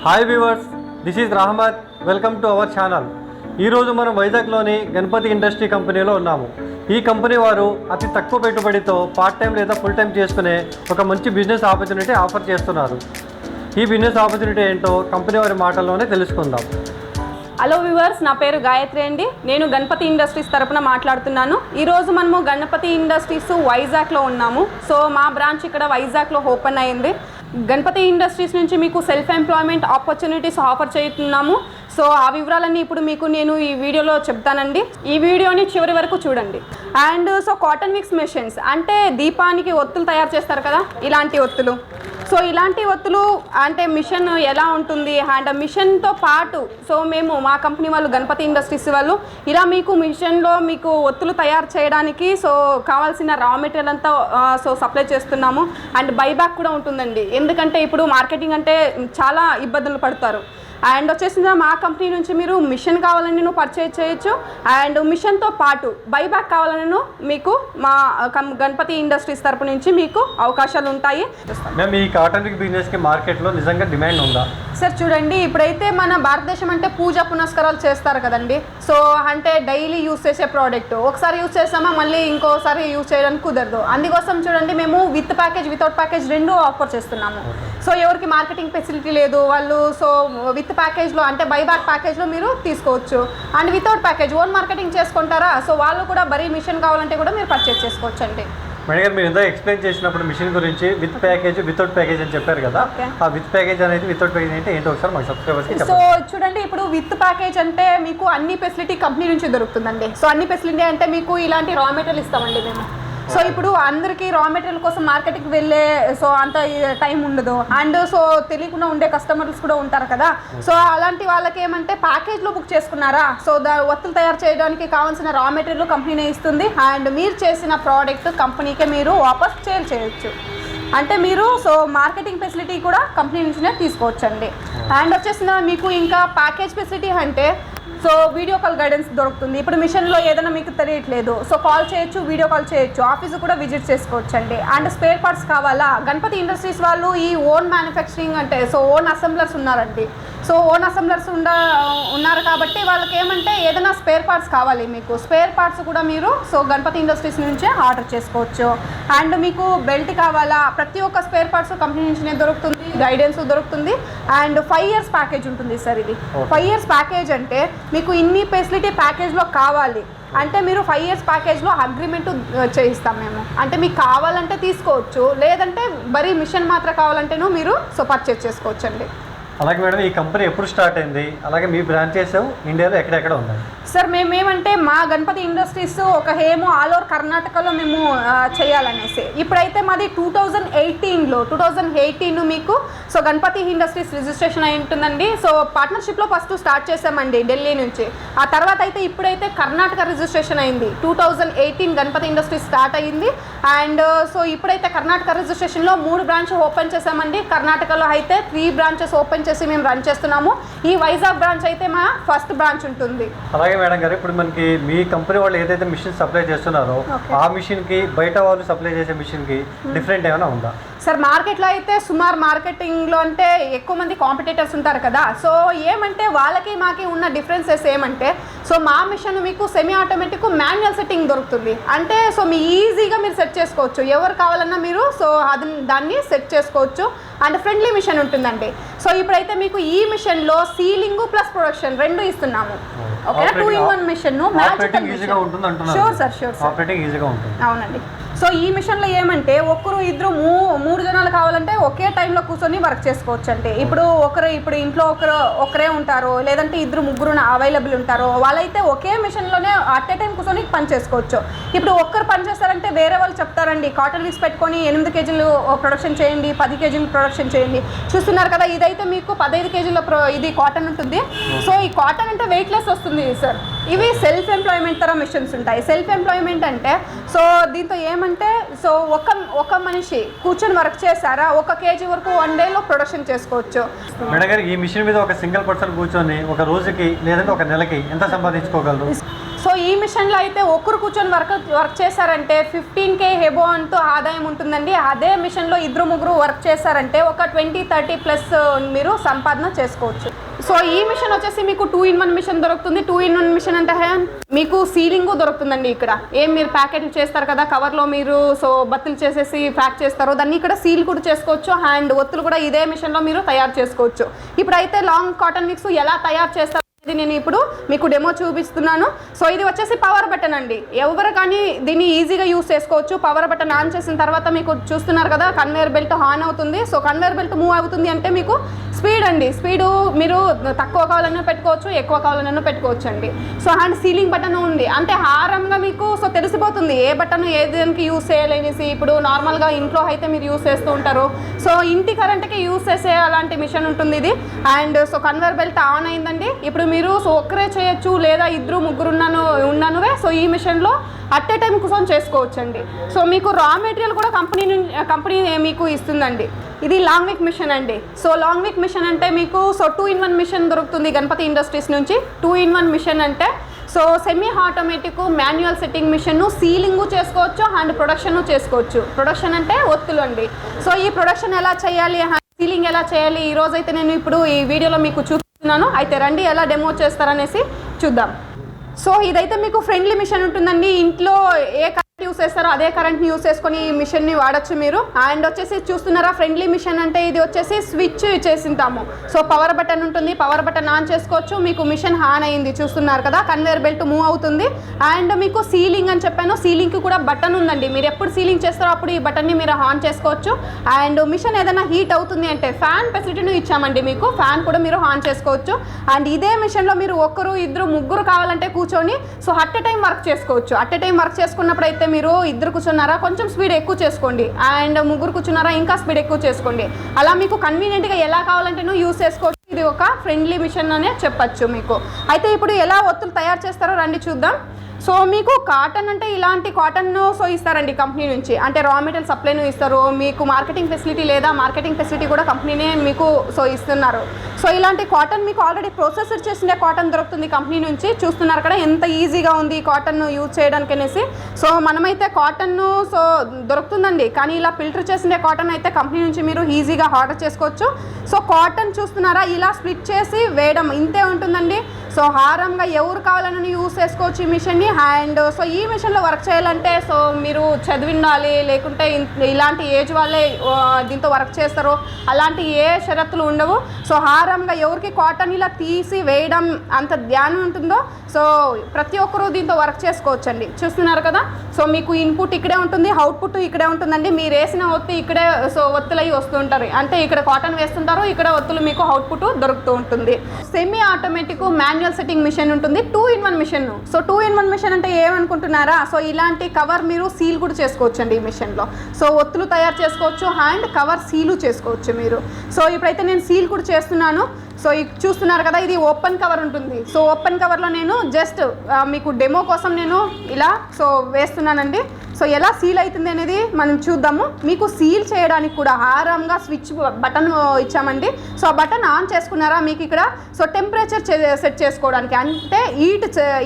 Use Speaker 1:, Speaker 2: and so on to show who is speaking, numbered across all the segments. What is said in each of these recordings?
Speaker 1: Hi viewers, this is Rahmat. Welcome to our channel. ఈరోజు మనం వైజాగ్లోని Ganapati industry కంపెనీలో ఉన్నాము. ఈ కంపెనీ వారు అతి తక్కువ పెట్టుబడితో పార్ట్ టైం లేదా ఫుల్ టైం చేసుకునే ఒక మంచి బిజినెస్ ఆపర్చునిటీ ఆఫర్ చేస్తున్నారు. ఈ బిజినెస్ ఆపర్చునిటీ ఏంటో కంపెనీ వారి మాటల్లోనే తెలుసుకుందాం.
Speaker 2: హలో వ్యూవర్స్, నా పేరు గాయత్రి అండి. నేను గణపతి ఇండస్ట్రీస్ తరపున మాట్లాడుతున్నాను. ఈరోజు మనము గణపతి ఇండస్ట్రీస్ వైజాగ్లో ఉన్నాము. సో మా బ్రాంచ్ ఇక్కడ వైజాగ్లో ఓపెన్ అయింది. గణపతి ఇండస్ట్రీస్ నుంచి మీకు సెల్ఫ్ ఎంప్లాయ్మెంట్ ఆపర్చునిటీస్ ఆఫర్ చేస్తున్నాము. సో ఆ వివరాలన్నీ ఇప్పుడు మీకు నేను ఈ వీడియోలో చెప్తానండి. ఈ వీడియోని చివరి వరకు చూడండి. And so cotton mix machines అంటే దీపానికి ఒత్తులు తయారు చేస్తారు కదా, ఇలాంటి ఒత్తులు. సో ఇలాంటి ఒత్తులు అంటే మిషన్ ఎలా ఉంటుంది అండ్ మిషన్తో పాటు సో మేము మా కంపెనీ వాళ్ళు గణపతి ఇండస్ట్రీస్ వాళ్ళు ఇలా మీకు మిషన్లో మీకు ఒత్తులు తయారు చేయడానికి సో కావాల్సిన రా మెటీరియల్ అంతా సో సప్లై చేస్తున్నాము. అండ్ బైబ్యాక్ కూడా ఉంటుందండి, ఎందుకంటే ఇప్పుడు మార్కెటింగ్ అంటే చాలా ఇబ్బందులు పడతారు. అండ్ వచ్చేసిందా మా కంపెనీ నుంచి మీరు మిషన్ కావాలని నువ్వు పర్చేజ్ చేయొచ్చు. అండ్ మిషన్తో పాటు బైబ్యాక్ కావాలని మీకు మా గణపతి ఇండస్ట్రీస్ తరపు నుంచి మీకు అవకాశాలు ఉంటాయి.
Speaker 1: మేము ఈ కాటన్ బిజినెస్కి మార్కెట్లో నిజంగా డిమాండ్ ఉందా?
Speaker 2: సార్ చూడండి, ఇప్పుడైతే మన భారతదేశం అంటే పూజ పునస్కారాలు చేస్తారు కదండి. సో అంటే డైలీ యూస్ చేసే ప్రోడక్ట్ ఒకసారి యూస్ చేస్తామా మళ్ళీ ఇంకోసారి యూస్ చేయడానికి కుదరదు. అందుకోసం చూడండి మేము విత్ ప్యాకేజ్ వితౌట్ ప్యాకేజ్ రెండు ఆఫర్ చేస్తున్నాము. సో ఎవరికి మార్కెటింగ్ ఫెసిలిటీ లేదు వాళ్ళు సో విత్ ప్యాకేజ్లో అంటే బైబ్యాక్ ప్యాకేజ్లో మీరు తీసుకోవచ్చు. And without package own marketing చేసుకుంటారా, సో వాళ్ళు కూడా బరీ మిషన్ కావాలంటే కూడా మీరు పర్చేస్ చేసుకోవచ్చు అండి.
Speaker 1: మేడం గారు, మీరు ఇంత ఎక్స్ప్లెయిన్ చేసినప్పుడు మిషన్ గురించి విత్ ప్యాకేజ్ వితౌట్ ప్యాకేజ్ అని చెప్పారు కదా, ఆ విత్ ప్యాకేజ్ అనేది వితౌట్ ప్యాకేజ్ అంటే ఏంటో ఒకసారి మాకు సబ్స్క్రైబర్స్కి చెప్పండి.
Speaker 2: సో చూడండి, ఇప్పుడు విత్ ప్యాకేజ్ అంటే మీకు అన్ని ఫెసిలిటీ కంపెనీ నుంచి దొరుకుతుందండి. సో అన్ని ఫెసిలిటీ అంటే మీకు ఇలాంటి రా మెటీరియల్ ఇస్తామండి మేము. సో ఇప్పుడు అందరికీ రా మెటీరియల్ కోసం మార్కెట్కి వెళ్ళే సో అంత టైం ఉండదు. అండ్ సో తెలియకుండా ఉండే కస్టమర్స్ కూడా ఉంటారు కదా. సో అలాంటి వాళ్ళకి ఏమంటే ప్యాకేజ్లో బుక్ చేసుకున్నారా, సో ఒత్తులు తయారు చేయడానికి కావాల్సిన రా మెటీరియల్ కంపెనీనే ఇస్తుంది. అండ్ మీరు చేసిన ప్రోడక్ట్ కంపెనీకే మీరు వాపస్ సేల్ చేయొచ్చు. అంటే మీరు సో మార్కెటింగ్ ఫెసిలిటీ కూడా కంపెనీ నుంచినే తీసుకోవచ్చండి. అండ్ వచ్చేసిన మీకు ఇంకా ప్యాకేజ్ ఫెసిలిటీ అంటే సో వీడియో కాల్ గైడెన్స్ దొరుకుతుంది. ఇప్పుడు మిషన్లో ఏదైనా మీకు తెలియట్లేదు సో కాల్ చేయొచ్చు, వీడియో కాల్ చేయొచ్చు, ఆఫీసు కూడా విజిట్ చేసుకోవచ్చు అండి. అండ్ స్పేర్ పార్ట్స్ కావాలా, గణపతి ఇండస్ట్రీస్ వాళ్ళు ఈ ఓన్ మ్యానుఫ్యాక్చరింగ్ అంటే సో ఓన్ అసెంబ్లర్స్ ఉన్నారండి. సో ఓన్ అసెంబ్లర్స్ ఉన్నారు కాబట్టి వాళ్ళకి ఏమంటే ఏదైనా స్పేర్ పార్ట్స్ కావాలి మీకు, స్పేర్ పార్ట్స్ కూడా మీరు సో గణపతి ఇండస్ట్రీస్ నుంచే ఆర్డర్ చేసుకోవచ్చు. అండ్ మీకు బెల్ట్ కావాలా, ప్రతి ఒక్క స్పేర్ పార్ట్స్ కంపెనీ నుంచినే దొరుకుతుంది, గైడెన్స్ దొరుకుతుంది. అండ్ 5 years ప్యాకేజ్ ఉంటుంది సార్. ఇది 5 years ప్యాకేజ్ అంటే మీకు ఇన్ని ఫెసిలిటీ ప్యాకేజ్లో కావాలి అంటే మీరు 5 years ప్యాకేజ్లో అగ్రిమెంట్ చేయిస్తాం మేము. అంటే మీకు కావాలంటే తీసుకోవచ్చు, లేదంటే బరీ మిషన్ మాత్రం కావాలంటేనూ మీరు సో పర్చేజ్ చేసుకోవచ్చు అండి.
Speaker 1: అలాగే మేడం, ఈ కంపెనీ ఎప్పుడు స్టార్ట్ అయింది, అలాగే మీ బ్రాంచెస్ ఇండియాలో ఎక్కడెక్కడ ఉన్నాయి?
Speaker 2: సార్ మేమేమంటే మా గణపతి ఇండస్ట్రీస్ ఒక హేమో ఆల్ ఓవర్ కర్ణాటకలో మేము చేయాలనేసి ఇప్పుడైతే మాది 2018 మీకు సో గణపతి ఇండస్ట్రీస్ రిజిస్ట్రేషన్ అయి ఉంటుందండి. సో పార్ట్నర్షిప్లో ఫస్ట్ స్టార్ట్ చేసామండి ఢిల్లీ నుంచి. ఆ తర్వాత అయితే ఇప్పుడైతే కర్ణాటక రిజిస్ట్రేషన్ అయింది. 2018 గణపతి ఇండస్ట్రీస్ స్టార్ట్ అయ్యింది. అండ్ సో ఇప్పుడైతే కర్ణాటక రిజిస్ట్రేషన్లో 3 బ్రాంచ్ ఓపెన్ చేసామండి. కర్ణాటకలో అయితే 3 branches ఓపెన్ చేసి మేము రన్ చేస్తున్నాము. ఈ వైజాగ్ బ్రాంచ్ అయితే మా ఫస్ట్ బ్రాంచ్ ఉంటుంది.
Speaker 1: అలాగే మేడం గారు, ఇప్పుడు మనకి మీ కంపెనీ వాళ్ళు ఏదైతే మిషన్ సప్లై చేస్తున్నారో ఆ మిషన్కి బయట వాళ్ళు సప్లై చేసే మిషన్కి డిఫరెంట్ ఏమైనా ఉందా?
Speaker 2: సార్ మార్కెట్లో అయితే సుమారు మార్కెటింగ్లో అంటే ఎక్కువ మంది కాంపిటేటర్స్ ఉంటారు కదా. సో ఏమంటే వాళ్ళకి మాకి ఉన్న డిఫరెన్సెస్ ఏమంటే సో మా మిషన్ మీకు సెమీ ఆటోమేటిక్ మాన్యువల్ సెట్టింగ్ దొరుకుతుంది. అంటే సో మీ ఈజీగా మీరు సెట్ చేసుకోవచ్చు, ఎవరు కావాలన్నా మీరు సో దాన్ని సెట్ చేసుకోవచ్చు. అండ్ ఫ్రెండ్లీ మిషన్ ఉంటుందండి. సో ఇప్పుడైతే మీకు ఈ మిషన్లో సీలింగ్ ప్లస్ ప్రొడక్షన్ రెండు ఇస్తున్నాము. Okay, 2-in-1 machine. Sure sir, sure sir, అవునండి. సో ఈ మిషన్లో ఏమంటే ఒక్కరు ఇద్దరు 3 జనాలు కావాలంటే ఒకే టైంలో కూర్చొని వర్క్ చేసుకోవచ్చు అండి. ఇప్పుడు ఇప్పుడు ఇంట్లో ఒకరే ఉంటారు, లేదంటే 2-3 అవైలబుల్ ఉంటారు, వాళ్ళైతే ఒకే మిషన్లోనే అట్ ఏ టైం కూర్చొని పని చేసుకోవచ్చు. ఇప్పుడు ఒక్కరు పని చేస్తారంటే వేరే వాళ్ళు చెప్తారండి కాటన్ మిక్స్ పెట్టుకొని 8 kg ప్రొడక్షన్ చేయండి, 10 kg ప్రొడక్షన్ చేయండి. చూస్తున్నారు కదా, ఇదైతే మీకు 15 kg ఇది కాటన్ ఉంటుంది. సో ఈ కాటన్ అంటే వెయిట్లెస్ వస్తుంది సార్. ఇవి సెల్ఫ్ ఎంప్లాయ్మెంట్ తర మిషన్స్ ఉంటాయి. సెల్ఫ్ ఎంప్లాయ్మెంట్ అంటే సో దీంతో ఏమంటే సో ఒక మనిషి కూర్చొని వర్క్ చేశారా 1 kg వరకు 1 day ప్రొడక్షన్ చేసుకోవచ్చు.
Speaker 1: మేడం గారు, ఈ మిషన్ మీద ఒక సింగిల్ పర్సన్ కూర్చొని ఒక రోజుకి లేదంటే ఒక నెలకి ఎంత సంపాదించుకోగలరు?
Speaker 2: సో ఈ మిషన్లో అయితే ఒక్కరు కూర్చొని వర్క్ చేశారంటే 15K ఎబో అంటూ ఆదాయం ఉంటుందండి. అదే మిషన్లో ఇద్దరు ముగ్గురు వర్క్ చేశారంటే ఒక 20-30 ప్లస్ మీరు సంపాదన చేసుకోవచ్చు. సో ఈ మిషన్ వచ్చేసి మీకు 2-in-1 మిషన్ దొరుకుతుంది. 2-in-1 మిషన్ అంటే మీకు సీలింగ్ దొరుకుతుందండి. ఇక్కడ ఏం మీరు ప్యాకెట్లు చేస్తారు కదా కవర్లో మీరు సో బత్తులు చేసేసి ప్యాక్ చేస్తారో దాన్ని ఇక్కడ సీల్ కూడా చేసుకోవచ్చు. అండ్ ఒత్తులు కూడా ఇదే మిషన్లో మీరు తయారు చేసుకోవచ్చు. ఇప్పుడైతే లాంగ్ కాటన్ మిక్స్ ఎలా తయారు చేస్తారు ఇది నేను ఇప్పుడు మీకు డెమో చూపిస్తున్నాను. సో ఇది వచ్చేసి పవర్ బటన్ అండి. ఎవరు కానీ దీన్ని ఈజీగా యూస్ చేసుకోవచ్చు. పవర్ బటన్ ఆన్ చేసిన తర్వాత మీకు చూస్తున్నారు కదా కన్వేయర్ బెల్ట్ ఆన్ అవుతుంది. సో కన్వేయర్ బెల్ట్ మూవ్ అవుతుంది అంటే మీకు స్పీడ్ అండి. స్పీడు మీరు తక్కువ కావాలన్నా పెట్టుకోవచ్చు, ఎక్కువ కావాలన్నా పెట్టుకోవచ్చు అండి. సో అండ్ సీలింగ్ బటన్ ఉంది అంటే హారంగా మీకు సో తెలిసిపోతుంది ఏ బటన్ ఏ దానికి యూస్ చేయాలనేసి. ఇప్పుడు నార్మల్గా ఇంట్లో అయితే మీరు యూస్ చేస్తూ ఉంటారు. సో ఇంటి కరెంట్కి యూస్ చేసే అలాంటి మిషన్ ఉంటుంది ఇది. And so conveyor belt on అయిందండి. ఇప్పుడు మీరు సో ఒక్కరే చేయొచ్చు లేదా ఇద్దరు ముగ్గురు ఉన్నానువే సో ఈ మిషన్లో అట్ ఏ టైం కూర్చొని చేసుకోవచ్చండి. సో మీకు రా మెటీరియల్ కూడా కంపెనీ మీకు ఇస్తుందండి. ఇది లాంగ్ విక్ మిషన్ అండి. సో లాంగ్ విక్ మిషన్ అంటే మీకు సో 2-in-1 మిషన్ దొరుకుతుంది గణపతి ఇండస్ట్రీస్ నుంచి. 2-in-1 మిషన్ అంటే so semi automatic manual setting machine, sealing చేసుకోవచ్చు అండ్ ప్రొడక్షన్ చేసుకోవచ్చు. ప్రొడక్షన్ అంటే ఒత్తులు అండి. సో ఈ ప్రొడక్షన్ ఎలా చేయాలి, సీలింగ్ ఎలా చేయాలి ఈ రోజైతే నేను ఇప్పుడు ఈ వీడియోలో మీకు చూపిస్తున్నాను. అయితే రండి ఎలా డెమో చేస్తారనేసి చూద్దాం. సో ఇదైతే మీకు ఫ్రెండ్లీ మిషన్ ఉంటుందండి. ఇంట్లో ఏ కరెంట్ యూస్ చేస్తారో అదే కరెంట్ని యూస్ చేసుకొని ఈ మిషన్ని వాడచ్చు మీరు. అండ్ వచ్చేసి చూస్తున్నారా ఫ్రెండ్లీ మిషన్ అంటే ఇది వచ్చేసి స్విచ్ చేసింటాము. సో పవర్ బటన్ ఉంటుంది, పవర్ బటన్ ఆన్ చేసుకోవచ్చు. మీకు మిషన్ ఆన్ అయింది చూస్తున్నారు కదా, కన్వేయర్ బెల్ట్ మూవ్ అవుతుంది. అండ్ మీకు సీలింగ్ అని చెప్పాను, సీలింగ్కి కూడా బటన్ ఉందండి. మీరు ఎప్పుడు సీలింగ్ చేస్తారో అప్పుడు ఈ బటన్ని మీరు ఆన్ చేసుకోవచ్చు. అండ్ మిషన్ ఏదైనా హీట్ అవుతుంది అంటే ఫ్యాన్ ఫెసిలిటీని ఇచ్చామండి మీకు, ఫ్యాన్ కూడా మీరు ఆన్ చేసుకోవచ్చు. అండ్ ఇదే మిషన్లో మీరు ఒక్కరు ఇద్దరు ముగ్గురు కావాలంటే కూర్చొని so at a time work చేసుకోవచ్చు. అట్ ఏ టైం వర్క్ చేసుకున్నప్పుడు అయితే మీరు ఇద్దరు కూర్చున్నారా కొంచెం స్పీడ్ ఎక్కువ చేసుకోండి, అండ్ ముగ్గురు కూర్చున్నారా ఇంకా స్పీడ్ ఎక్కువ చేసుకోండి. అలా మీకు కన్వీనియంట్గా ఎలా కావాలంటే యూస్ చేసుకోవచ్చు. ఇది ఒక ఫ్రెండ్లీ మిషన్ అనే చెప్పచ్చు మీకు. అయితే ఇప్పుడు ఎలా ఒత్తులు తయారు చేస్తారో రండి చూద్దాం. సో మీకు కాటన్ అంటే ఇలాంటి కాటన్ సో ఇస్తారండి కంపెనీ నుంచి, అంటే రా మెటీరియల్ సప్లైను ఇస్తారు. మీకు మార్కెటింగ్ ఫెసిలిటీ లేదా మార్కెటింగ్ ఫెసిలిటీ కూడా కంపెనీనే మీకు సో ఇస్తున్నారు. సో ఇలాంటి కాటన్ మీకు ఆల్రెడీ ప్రాసెసర్ చేసిన కాటన్ దొరుకుతుంది కంపెనీ నుంచి. చూస్తున్నారు కదా ఎంత ఈజీగా ఉంది ఈ కాటన్ యూజ్ చేయడానికి అనేసి. సో మనమైతే కాటన్ సో దొరుకుతుందండి, కానీ ఇలా ఫిల్టర్ చేసిన కాటన్ అయితే కంపెనీ నుంచి మీరు ఈజీగా ఆర్డర్ చేసుకోవచ్చు. సో కాటన్ చూస్తున్నారా ఇలా స్ప్లిట్ చేసి వేయడం ఇంతే ఉంటుందండి. సో హారంగా ఎవరు కావాలని యూస్ చేసుకోవచ్చు ఈ మిషన్ని. అండ్ సో ఈ మిషన్లో వర్క్ చేయాలంటే సో మీరు చదివిండాలి, లేకుంటే ఇలాంటి ఏజ్ వాళ్ళే దీంతో వర్క్ చేస్తారో అలాంటి ఏ షరతులు ఉండవు. సో హారంగా ఎవరికి కాటన్ ఇలా తీసి వేయడం అంత ధ్యానం ఉంటుందో సో ప్రతి ఒక్కరూ దీంతో వర్క్ చేసుకోవచ్చండి. చూస్తున్నారు కదా, సో మీకు ఇన్పుట్ ఇక్కడే ఉంటుంది, అవుట్పుట్ ఇక్కడే ఉంటుందండి. మీరు వేసిన ఒత్తి ఇక్కడే సో ఒత్తులు అవి వస్తుంటారు, అంటే ఇక్కడ కాటన్ వేస్తుంటారు, ఇక్కడ ఒత్తులు మీకు అవుట్పుట్ దొరుకుతూ ఉంటుంది. Semi automatic manual setting machine ఉంటుంది, 2-in-1 machine. So 2-in-1 machine అంటే ఏమనుకుంటున్నారా, సో ఇలాంటి కవర్ మీరు సీల్ కూడా చేసుకోవచ్చండి ఈ మిషన్లో. సో ఒత్తులు తయారు చేసుకోవచ్చు అండ్ కవర్ సీలు చేసుకోవచ్చు మీరు. సో ఇప్పుడైతే నేను సీల్ కూడా చేస్తున్నాను. సో చూస్తున్నారు కదా ఇది ఓపెన్ కవర్ ఉంటుంది. సో ఓపెన్ కవర్లో నేను జస్ట్ మీకు డెమో కోసం నేను ఇలా సో వేస్తున్నానండి. సో ఎలా సీల్ అవుతుంది అనేది మనం చూద్దాము. మీకు సీల్ చేయడానికి కూడా హారంగా స్విచ్ బటన్ ఇచ్చామండి. సో ఆ బటన్ ఆన్ చేసుకున్నారా మీకు ఇక్కడ సో టెంపరేచర్ సెట్ చేసుకోవడానికి, అంటే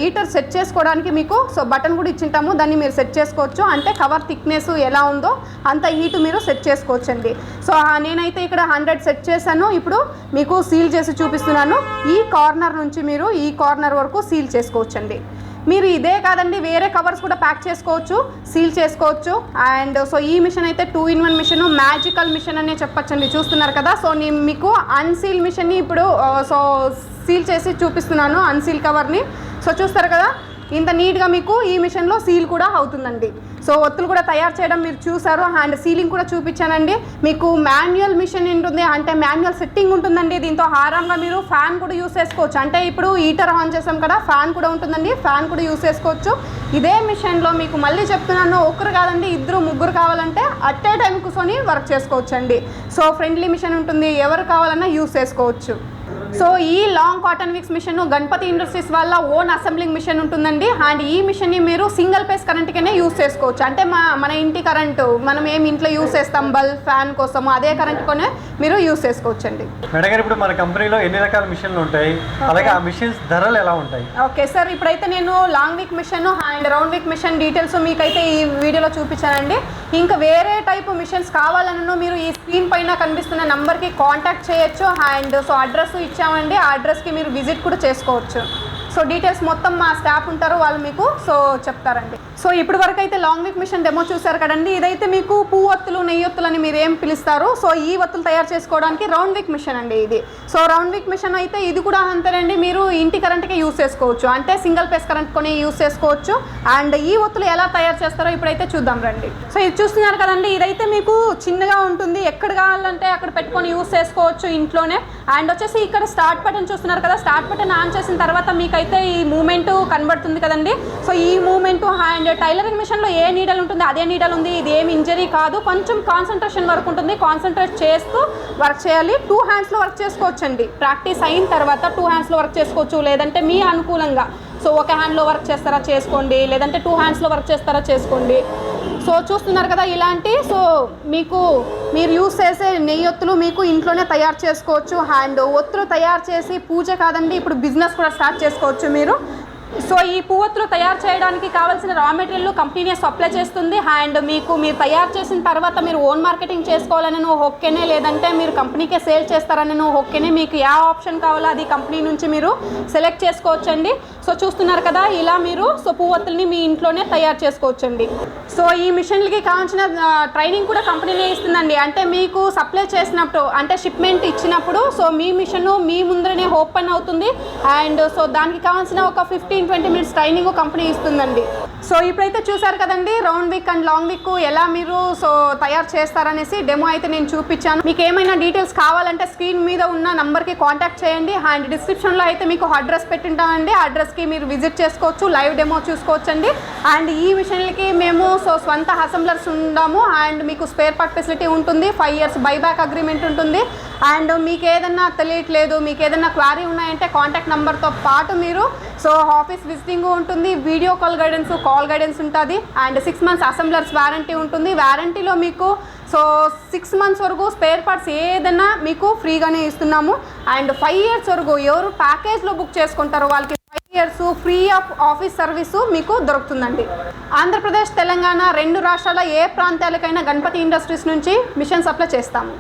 Speaker 2: హీటర్ సెట్ చేసుకోవడానికి మీకు సో బటన్ కూడా ఇచ్చింటాము. దాన్ని మీరు సెట్ చేసుకోవచ్చు, అంటే కవర్ థిక్నెస్ ఎలా ఉందో అంత హీట్ మీరు సెట్ చేసుకోవచ్చు అండి. సో నేనైతే ఇక్కడ 100 సెట్ చేశాను. ఇప్పుడు మీకు సీల్ చేసి చూపిస్తున్నాను. ఈ కార్నర్ నుంచి మీరు ఈ కార్నర్ వరకు సీల్ చేసుకోవచ్చండి. మీరు ఇదే కాదండి వేరే కవర్స్ కూడా ప్యాక్ చేసుకోవచ్చు, సీల్ చేసుకోవచ్చు. అండ్ సో ఈ మిషన్ అయితే 2-in-1 మిషన్, మ్యాజికల్ మిషన్ అనే చెప్పచ్చండి. చూస్తున్నారు కదా, సో నేను మీకు అన్సీల్ మిషన్ని ఇప్పుడు సో సీల్ చేసి చూపిస్తున్నాను, అన్సీల్ కవర్ని. సో చూస్తారు కదా ఇంత నీట్గా మీకు ఈ మిషన్లో సీల్ కూడా అవుతుందండి. సో ఒత్తులు కూడా తయారు చేయడం మీరు చూసారు, అండ్ సీలింగ్ కూడా చూపించానండి. మీకు మాన్యువల్ మిషన్ ఉంటుంది, అంటే మాన్యువల్ సెట్టింగ్ ఉంటుందండి. దీంతో హారంగా మీరు ఫ్యాన్ కూడా యూస్ చేసుకోవచ్చు, అంటే ఇప్పుడు హీటర్ ఆన్ చేసాం కదా ఫ్యాన్ కూడా ఉంటుందండి, ఫ్యాన్ కూడా యూస్ చేసుకోవచ్చు. ఇదే మిషన్లో మీకు మళ్ళీ చెప్తున్నాను, ఒకరు కాదండి ఇద్దరు ముగ్గురు కావాలంటే అట్ ఏ టైం కూర్చొని వర్క్ చేసుకోవచ్చు అండి. సో ఫ్రెండ్లీ మిషన్ ఉంటుంది, ఎవరు కావాలన్నా యూస్ చేసుకోవచ్చు. సో ఈ long cotton wicks machine Ganapati industries వాళ్ళ ఓన్ అసెంబ్లింగ్ మిషన్ ఉంటుందండి. అండ్ ఈ మిషన్ని మీరు సింగిల్ ఫేస్ కరెంట్కనే యూస్ చేసుకోవచ్చు, అంటే మన ఇంటి కరెంటు మనం ఏమి ఇంట్లో యూస్ చేస్తాం బల్బ్ ఫ్యాన్ కోసము అదే కరెంట్తోనే మీరు యూస్ చేసుకోవచ్చండి.
Speaker 1: మేడం గారు, ఇప్పుడు మన కంపెనీలో ఎన్ని రకాల మిషన్లు ఉంటాయి, అలాగే ఆ మిషన్స్ ధరలు ఎలా ఉంటాయి?
Speaker 2: ఓకే సార్, ఇప్పుడైతే నేను లాంగ్ విక్ మిషన్ అండ్ రౌండ్ విక్ మిషన్ డీటెయిల్స్ మీకైతే ఈ వీడియోలో చూపించానండి. ఇంకా వేరే టైప్ మిషన్స్ కావాలన్నా మీరు ఈ స్క్రీన్ పైన కనిపిస్తున్న నంబర్కి కాంటాక్ట్ చేయొచ్చు. అండ్ సో అడ్రస్ ఇచ్చామండి, ఆ అడ్రస్కి మీరు విజిట్ కూడా చేసుకోవచ్చు. సో డీటెయిల్స్ మొత్తం మా స్టాఫ్ ఉంటారు, వాళ్ళు మీకు సో చెప్తారండి. సో ఇప్పుడు వరకు అయితే లాంగ్ విక్ మిషన్ డెమో చూసారు కదండి. ఇదైతే మీకు పువ్వొత్తులు నెయ్యొత్తులు అని మీరు ఏం పిలుస్తారు. సో ఈ ఒత్తులు తయారు చేసుకోవడానికి రౌండ్ విక్ మిషన్ అండి ఇది. సో రౌండ్ విక్ మిషన్ అయితే ఇది కూడా అంతేనండి, మీరు ఇంటి కరెంట్కే యూస్ చేసుకోవచ్చు, అంటే సింగిల్ ఫేస్ కరెంట్ కొని యూస్ చేసుకోవచ్చు. అండ్ ఈ ఒత్తులు ఎలా తయారు చేస్తారో ఇప్పుడైతే చూద్దాం రండి. సో ఇది చూస్తున్నారు కదండి, ఇదైతే మీకు చిన్నగా ఉంటుంది, ఎక్కడ కావాలంటే అక్కడ పెట్టుకొని యూస్ చేసుకోవచ్చు ఇంట్లోనే. అండ్ వచ్చేసి ఇక్కడ స్టార్ట్ బటన్ చూస్తున్నారు కదా, స్టార్ట్ బటన్ ఆన్ చేసిన తర్వాత మీకైతే ఈ మూమెంట్ కనబడుతుంది కదండి. సో ఈ మూమెంట్ అండ్ టైలరింగ్ మిషన్లో ఏ నీడల్ ఉంటుంది అదే నీడల్ ఉంది. ఇది ఏమి ఇంజరీ కాదు, కొంచెం కాన్సన్ట్రేషన్ వర్క్ ఉంటుంది, కాన్సన్ట్రేట్ చేస్తూ వర్క్ చేయాలి. 2 హ్యాండ్స్లో వర్క్ చేసుకోవచ్చండి. ప్రాక్టీస్ అయిన తర్వాత 2 హ్యాండ్స్లో వర్క్ చేసుకోవచ్చు, లేదంటే మీ అనుకూలంగా. సో ఒక హ్యాండ్లో వర్క్ చేస్తారా చేసుకోండి, లేదంటే 2 హ్యాండ్స్లో వర్క్ చేస్తారా చేసుకోండి. సో చూస్తున్నారు కదా ఇలాంటి, సో మీరు యూస్ చేసే నెయ్యొత్తులు మీకు ఇంట్లోనే తయారు చేసుకోవచ్చు. అండ్ ఒత్తులు తయారు చేసి పూజ కాదండి, ఇప్పుడు బిజినెస్ కూడా స్టార్ట్ చేసుకోవచ్చు మీరు. సో ఈ పువ్వొత్తులు తయారు చేయడానికి కావాల్సిన రా మెటీరియల్ కంపెనీనే సప్లై చేస్తుంది. అండ్ మీరు తయారు చేసిన తర్వాత మీరు ఓన్ మార్కెటింగ్ చేసుకోవాలని ఓకేనే, లేదంటే మీరు కంపెనీకే సేల్ చేస్తారని ఓకేనే, మీకు ఏ ఆప్షన్ కావాలో అది కంపెనీ నుంచి మీరు సెలెక్ట్ చేసుకోవచ్చండి. సో చూస్తున్నారు కదా ఇలా మీరు సో పువ్వొత్తుల్ని మీ ఇంట్లోనే తయారు చేసుకోవచ్చండి. సో ఈ మిషన్లకి కావాల్సిన ట్రైనింగ్ కూడా కంపెనీనే ఇస్తుందండి. అంటే మీకు సప్లై చేసినప్పుడు, అంటే షిప్మెంట్ ఇచ్చినప్పుడు సో మీ మిషన్ మీ ముందరనే ఓపెన్ అవుతుంది. అండ్ సో దానికి కావాల్సిన ఒక 15-20 మినిట్స్ ట్రైనింగ్ కంపెనీ ఇస్తుందండి. సో ఇప్పుడైతే చూసారు కదండి రౌండ్ విక్ అండ్ లాంగ్ విక్ ఎలా మీరు సో తయారు చేస్తారనేసి డెమో అయితే నేను చూపించాను. మీకు ఏమైనా డీటెయిల్స్ కావాలంటే స్క్రీన్ మీద ఉన్న నంబర్కి కాంటాక్ట్ చేయండి. అండ్ డిస్క్రిప్షన్లో అయితే మీకు అడ్రస్ పెట్టింటామండి, అడ్రస్కి మీరు విజిట్ చేసుకోవచ్చు, లైవ్ డెమో చూసుకోవచ్చండి. అండ్ ఈ మిషన్లకి మేము సో స్వంత అసెంబ్లర్స్ ఉన్నాము. అండ్ మీకు స్పేర్ పార్ట్ ఫెసిలిటీ ఉంటుంది, 5 years బైబ్యాక్ అగ్రిమెంట్ ఉంటుంది. అండ్ మీకు ఏదన్నా తెలియట్లేదు, మీకు ఏదన్నా క్వారీ ఉన్నాయంటే కాంటాక్ట్ నెంబర్తో పాటు మీరు సో ఆఫీస్ విజిటింగ్ ఉంటుంది, వీడియో కాల్ గైడెన్స్ ఉంటుంది. అండ్ 6 months అసెంబ్లర్స్ వారంటీ ఉంటుంది. వారంటీలో మీకు సో 6 months వరకు స్పేర్ పార్ట్స్ ఏదైనా మీకు ఫ్రీగానే ఇస్తున్నాము. అండ్ 5 years వరకు ఎవరు ప్యాకేజ్లో బుక్ చేసుకుంటారో వాళ్ళకి 5 years free of office service మీకు దొరుకుతుందండి. ఆంధ్రప్రదేశ్, తెలంగాణ 2 రాష్ట్రాల ఏ ప్రాంతాలకైనా గణపతి ఇండస్ట్రీస్ నుంచి మిషన్ సప్లై చేస్తాము.